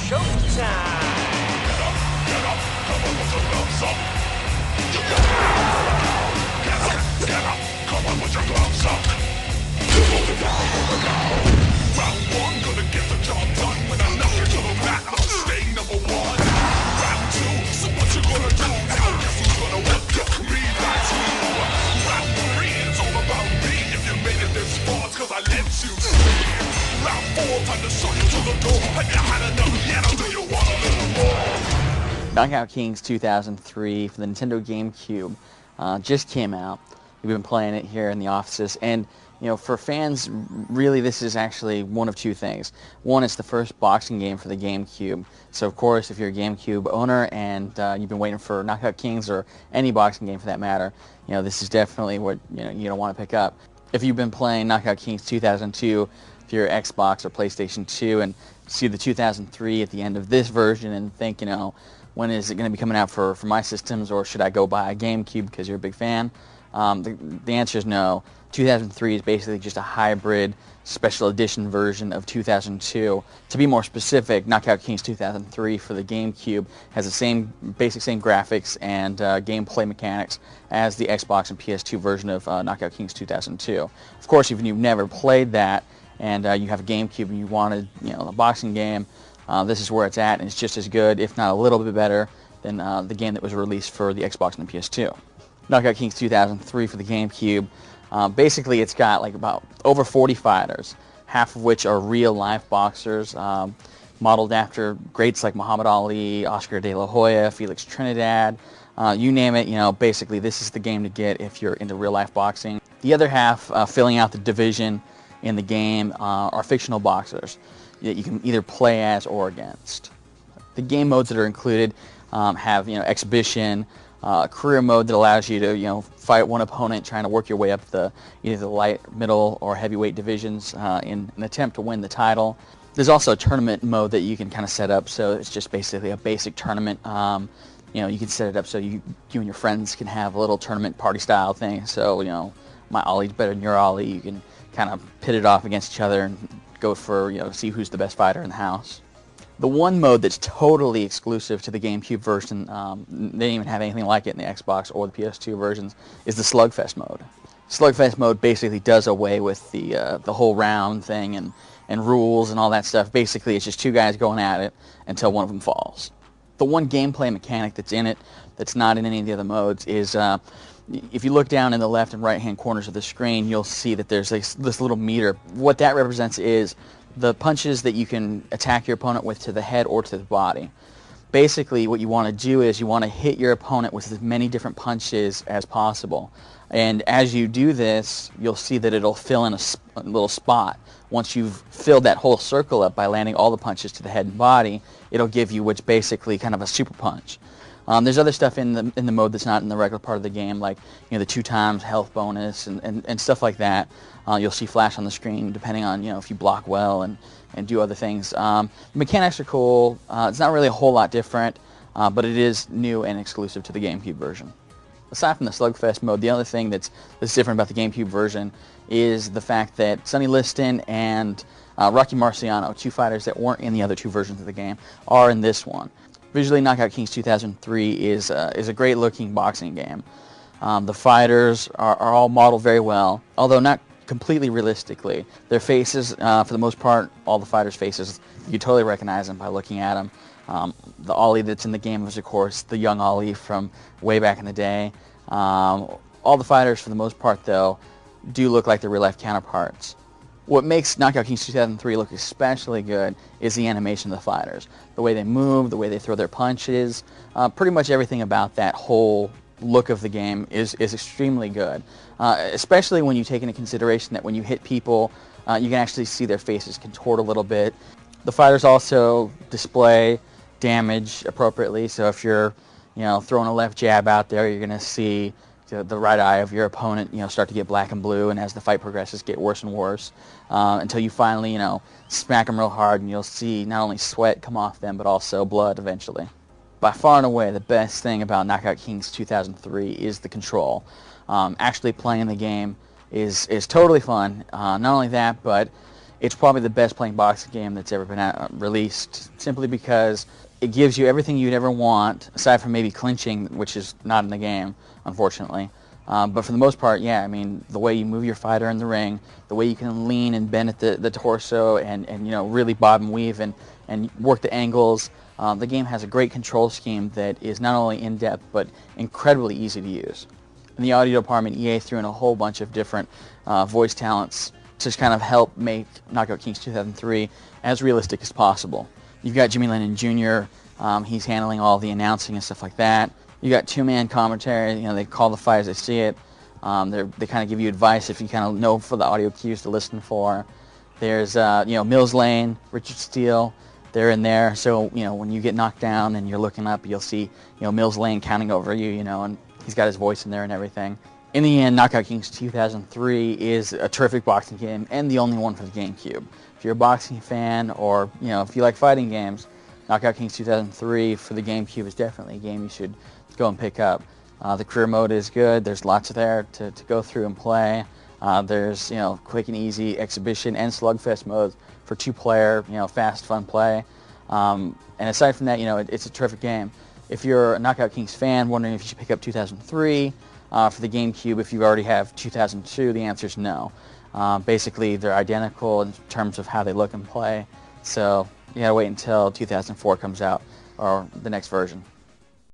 showtime! Get up, come on, put your gloves up. Get up, come on, put your gloves up. Round one, gonna get the job done. When I knock you to the mat, I'll stay number one. Round two, so what you gonna do now? Guess who's gonna work me? That's you. Round three, it's all about me. If you made it this far, it's cause I let you see. Round four, time to show you to the door. Have you had enough yet, or do you want a little more? Knockout Kings 2003 for the Nintendo GameCube just came out. We've been playing it here in the offices, and you know, for fans, really this is actually one of two things. One, it's the first boxing game for the GameCube, so of course if you're a GameCube owner and you've been waiting for Knockout Kings or any boxing game for that matter, you know, this is definitely what you don't want to pick up. If you've been playing Knockout Kings 2002, if you're Xbox or PlayStation 2 and see the 2003 at the end of this version and think, you know, when is it going to be coming out for my systems, or should I go buy a GameCube because you're a big fan? The answer is no. 2003 is basically just a hybrid special edition version of 2002. To be more specific, Knockout Kings 2003 for the GameCube has the same graphics and gameplay mechanics as the Xbox and PS2 version of Knockout Kings 2002. Of course, if you've never played that and you have a GameCube and you wanted, you know, a boxing game, this is where it's at, and it's just as good, if not a little bit better, than the game that was released for the Xbox and the PS2. Knockout Kings 2003 for the GameCube. Basically, it's got like about over 40 fighters, half of which are real-life boxers, modeled after greats like Muhammad Ali, Oscar de la Hoya, Felix Trinidad, you name it. You know, basically, this is the game to get if you're into real-life boxing. The other half, filling out the division in the game, are fictional boxers that you can either play as or against. The game modes that are included have, you know, exhibition, career mode that allows you to, you know, fight one opponent trying to work your way up either the light, middle, or heavyweight divisions in an attempt to win the title. There's also a tournament mode that you can kind of set up, so it's just basically a basic tournament. You know, you can set it up so you and your friends can have a little tournament party style thing. So, you know, my Ollie's better than your Ollie. You can kind of pit it off against each other and go for, you know, see who's the best fighter in the house. The one mode that's totally exclusive to the GameCube version, they didn't even have anything like it in the Xbox or the PS2 versions, is the Slugfest mode. Slugfest mode basically does away with the whole round thing and rules and all that stuff. Basically, it's just two guys going at it until one of them falls. The one gameplay mechanic that's in it that's not in any of the other modes is if you look down in the left and right-hand corners of the screen, you'll see that there's this little meter. What that represents is the punches that you can attack your opponent with to the head or to the body. Basically, what you want to do is you want to hit your opponent with as many different punches as possible. And as you do this, you'll see that it'll fill in a little spot. Once you've filled that whole circle up by landing all the punches to the head and body, it'll give you what's basically kind of a super punch. There's other stuff in the mode that's not in the regular part of the game, like, you know, the 2x health bonus and stuff like that. You'll see flash on the screen depending on, you know, if you block well and do other things. The mechanics are cool. It's not really a whole lot different, but it is new and exclusive to the GameCube version. Aside from the Slugfest mode, the other thing that's different about the GameCube version is the fact that Sonny Liston and Rocky Marciano, two fighters that weren't in the other two versions of the game, are in this one. Visually, Knockout Kings 2003 is a great-looking boxing game. The fighters are all modeled very well, although not completely realistically. Their faces, for the most part, all the fighters' faces, you totally recognize them by looking at them. The Ollie that's in the game is, of course, the young Ollie from way back in the day. All the fighters, for the most part, though, do look like their real-life counterparts. What makes Knockout Kings 2003 look especially good is the animation of the fighters. The way they move, the way they throw their punches, pretty much everything about that whole look of the game is extremely good. Especially when you take into consideration that when you hit people, you can actually see their faces contort a little bit. The fighters also display damage appropriately, so if you're, you know, throwing a left jab out there, you're going to see the right eye of your opponent, you know, start to get black and blue, and as the fight progresses, get worse and worse, until you finally, you know, smack them real hard, and you'll see not only sweat come off them, but also blood eventually. By far and away, the best thing about Knockout Kings 2003 is the control. Actually playing the game is totally fun. Not only that, but it's probably the best playing boxing game that's ever been released, simply because it gives you everything you'd ever want, aside from maybe clinching, which is not in the game, unfortunately. But for the most part, yeah, I mean, the way you move your fighter in the ring, the way you can lean and bend at the torso and you know, really bob and weave and work the angles. The game has a great control scheme that is not only in-depth, but incredibly easy to use. In the audio department, EA threw in a whole bunch of different voice talents to kind of help make Knockout Kings 2003 as realistic as possible. You've got Jimmy Lennon Jr., he's handling all the announcing and stuff like that. You got two-man commentary, you know, they call the fight as they see it. They kind of give you advice if you kind of know for the audio cues to listen for. There's, you know, Mills Lane, Richard Steele, they're in there. So, you know, when you get knocked down and you're looking up, you'll see, you know, Mills Lane counting over you, you know, and he's got his voice in there and everything. In the end, Knockout Kings 2003 is a terrific boxing game and the only one for the GameCube. If you're a boxing fan, or, you know, if you like fighting games, Knockout Kings 2003 for the GameCube is definitely a game you should go and pick up. The career mode is good. There's lots there to go through and play. There's, you know, quick and easy exhibition and slugfest modes for two-player, you know, fast, fun play. And aside from that, you know, it's a terrific game. If you're a Knockout Kings fan wondering if you should pick up 2003 for the GameCube, if you already have 2002, the answer is no. Basically, they're identical in terms of how they look and play. So you gotta wait until 2004 comes out, or the next version.